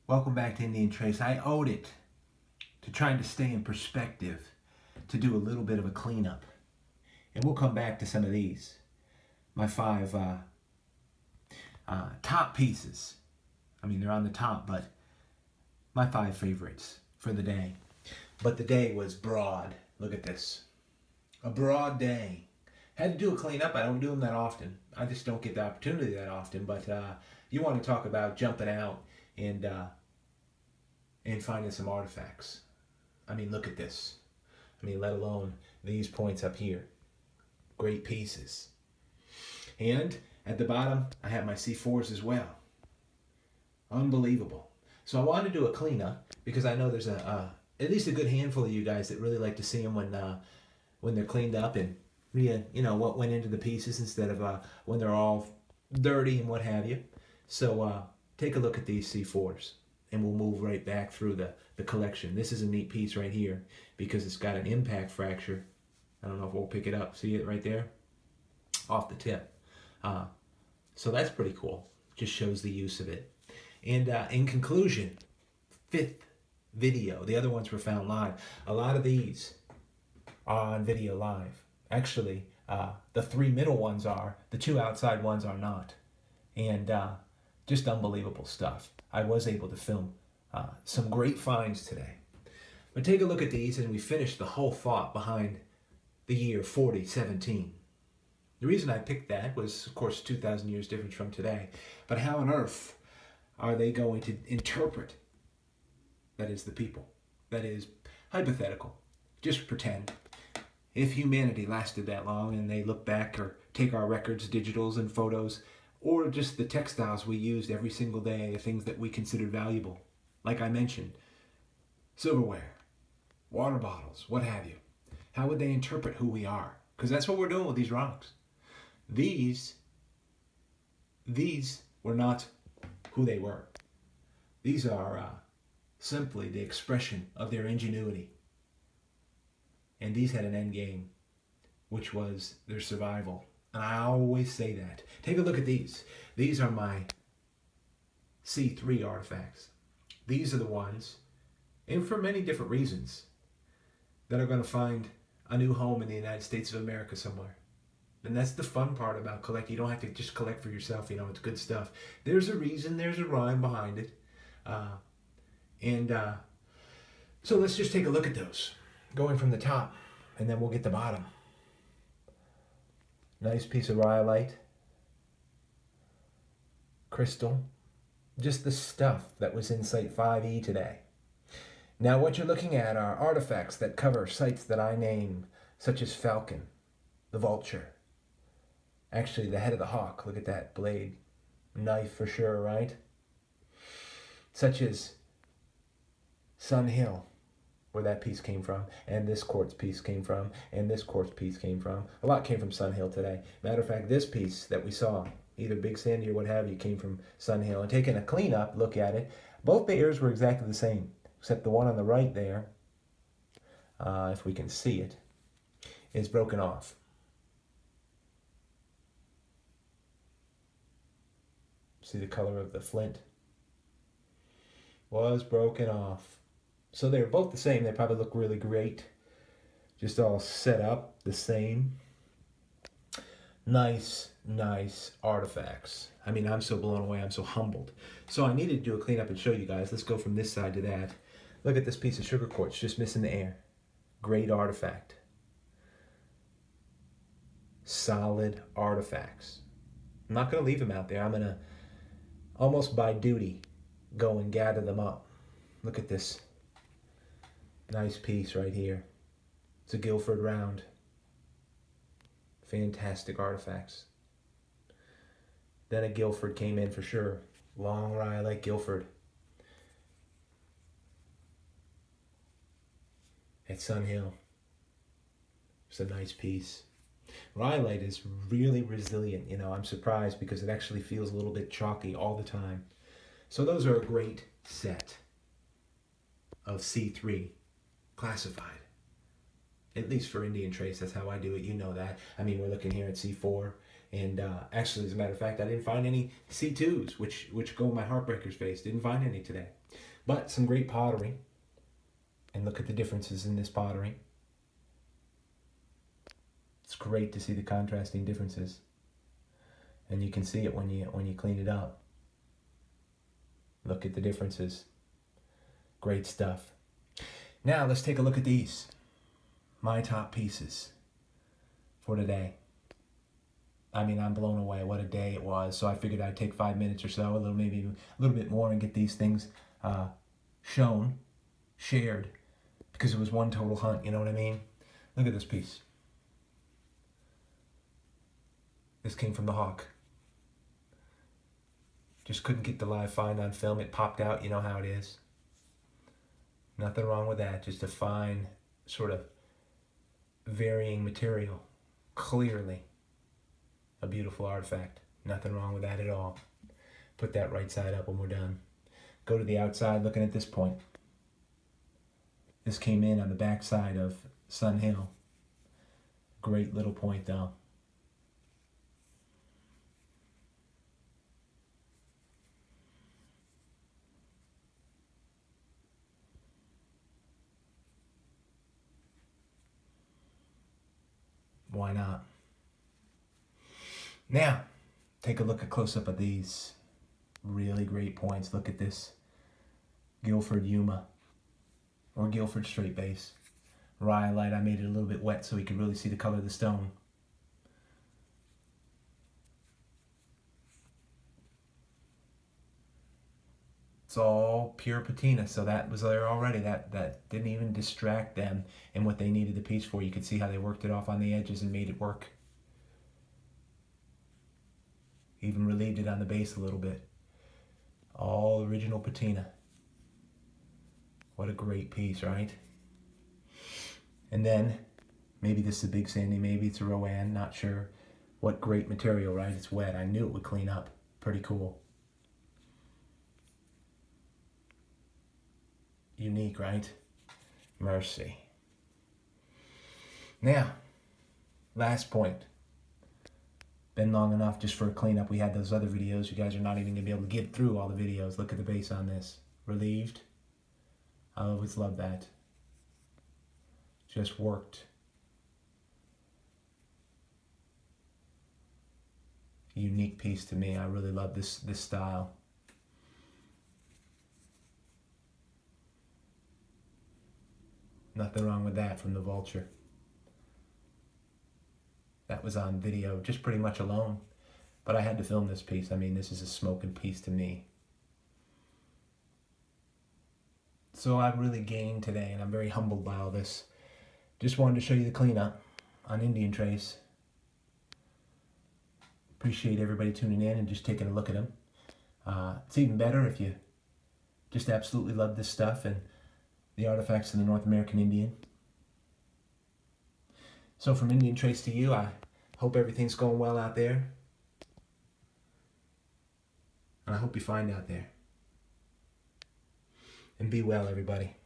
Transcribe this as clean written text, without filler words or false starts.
Welcome back to Indian Trace. I owed it to trying to stay in perspective, to do a little bit of a cleanup. And we'll come back to some of these. My five top pieces. I mean, they're on the top, but my five favorites for the day. But the day was broad. Look at this. A broad day. Had to do a cleanup. I don't do them that often. I just don't get the opportunity that often. But you want to talk about jumping out and finding some artifacts. I mean, look at this. I mean, let alone these points up here. Great pieces. And at the bottom, I have my C4s as well. Unbelievable. So I wanted to do a cleanup because I know there's at least a good handful of you guys that really like to see them when they're cleaned up and what went into the pieces instead of when they're all dirty and what have you. So take a look at these C4s. And we'll move right back through the collection. This is a neat piece right here because it's got an impact fracture. I don't know if we'll pick it up. See it right there? Off the tip. So that's pretty cool. Just shows the use of it. And in conclusion, fifth video. The other ones were found live. A lot of these are on video live. Actually, the three middle ones are. The two outside ones are not. And just unbelievable stuff. I was able to film some great finds today. But take a look at these and we finished the whole thought behind the year 4017. The reason I picked that was, of course, 2,000 years different from today. But how on earth are they going to interpret, that is the people, that is hypothetical, just pretend, if humanity lasted that long and they look back or take our records, digitals and photos, or just the textiles we used every single day, the things that we considered valuable. Like I mentioned, silverware, water bottles, what have you. How would they interpret who we are? Because that's what we're doing with these rocks. These were not who they were. These are simply the expression of their ingenuity. And these had an end game, which was their survival. And I always say that. Take a look at these. These are my C3 artifacts. These are the ones, and for many different reasons, that are going to find a new home in the United States of America somewhere. And that's the fun part about collecting. You don't have to just collect for yourself. It's good stuff. There's a reason, there's a rhyme behind it. So let's just take a look at those. Going from the top, and then we'll get the bottom. Nice piece of rhyolite, crystal, just the stuff that was in Site 5E today. Now what you're looking at are artifacts that cover sites that I name, such as Falcon, the vulture, actually the head of the hawk, look at that blade, knife for sure, right? Such as Sun Hill, where that piece came from, and this quartz piece came from, and this quartz piece came from. A lot came from Sun Hill today. Matter of fact, this piece that we saw, either Big Sandy or what have you, came from Sun Hill. And taking a cleanup look at it, both the ears were exactly the same, except the one on the right there, if we can see it, is broken off. See the color of the flint? Was broken off. So they're both the same. They probably look really great. Just all set up the same. Nice artifacts. I mean, I'm so blown away. I'm so humbled. So I needed to do a cleanup and show you guys. Let's go from this side to that. Look at this piece of sugar quartz just missing the air. Great artifact. Solid artifacts. I'm not going to leave them out there. I'm going to, almost by duty, go and gather them up. Look at this. Nice piece right here. It's a Guilford round. Fantastic artifacts. Then a Guilford came in for sure. Long rhyolite Guilford. At Sun Hill. It's a nice piece. Rhyolite is really resilient. I'm surprised because it actually feels a little bit chalky all the time. So those are a great set of C3 classified. At least for Indian Trace, that's how I do it. You know that. I mean, we're looking here at C4 And actually, as a matter of fact, I didn't find any C2s, which go in my Heartbreakers vase. Didn't find any today. But some great pottery. And look at the differences in this pottery. It's great to see the contrasting differences. And you can see it when you clean it up. Look at the differences. Great stuff. Now let's take a look at these. My top pieces for today. I mean, I'm blown away. What a day it was. So I figured I'd take 5 minutes or so, maybe a little bit more, and get these things shown, shared, because it was one total hunt, you know what I mean? Look at this piece. This came from the Hawk. Just couldn't get the live find on film. It popped out, you know how it is. Nothing wrong with that. Just a fine, sort of varying material. Clearly a beautiful artifact. Nothing wrong with that at all. Put that right side up when we're done. Go to the outside looking at this point. This came in on the back side of Sun Hill. Great little point though. Why not? Now, take a look at close-up of these really great points. Look at this Guilford Yuma or Guilford straight base. Rhyolite, I made it a little bit wet so we could really see the color of the stone. It's all pure patina, so that was there already. That didn't even distract them in what they needed the piece for. You could see how they worked it off on the edges and made it work. Even relieved it on the base a little bit. All original patina. What a great piece, right? And then, maybe this is a Big Sandy, maybe it's a Rowan, not sure. What great material, right? It's wet. I knew it would clean up. Pretty cool. Unique, right? Mercy. Now, last point. Been long enough just for a cleanup. We had those other videos. You guys are not even going to be able to get through all the videos. Look at the base on this. Relieved. I always love that. Just worked. Unique piece to me. I really love this style. Nothing wrong with that from the Vulture. That was on video, just pretty much alone. But I had to film this piece. I mean, this is a smoking piece to me. So I've really gained today, and I'm very humbled by all this. Just wanted to show you the cleanup on Indian Trace. Appreciate everybody tuning in and just taking a look at them. It's even better if you just absolutely love this stuff and the artifacts of the North American Indian. So from Indian Trace to you, I hope everything's going well out there. And I hope you find out there. And be well, everybody.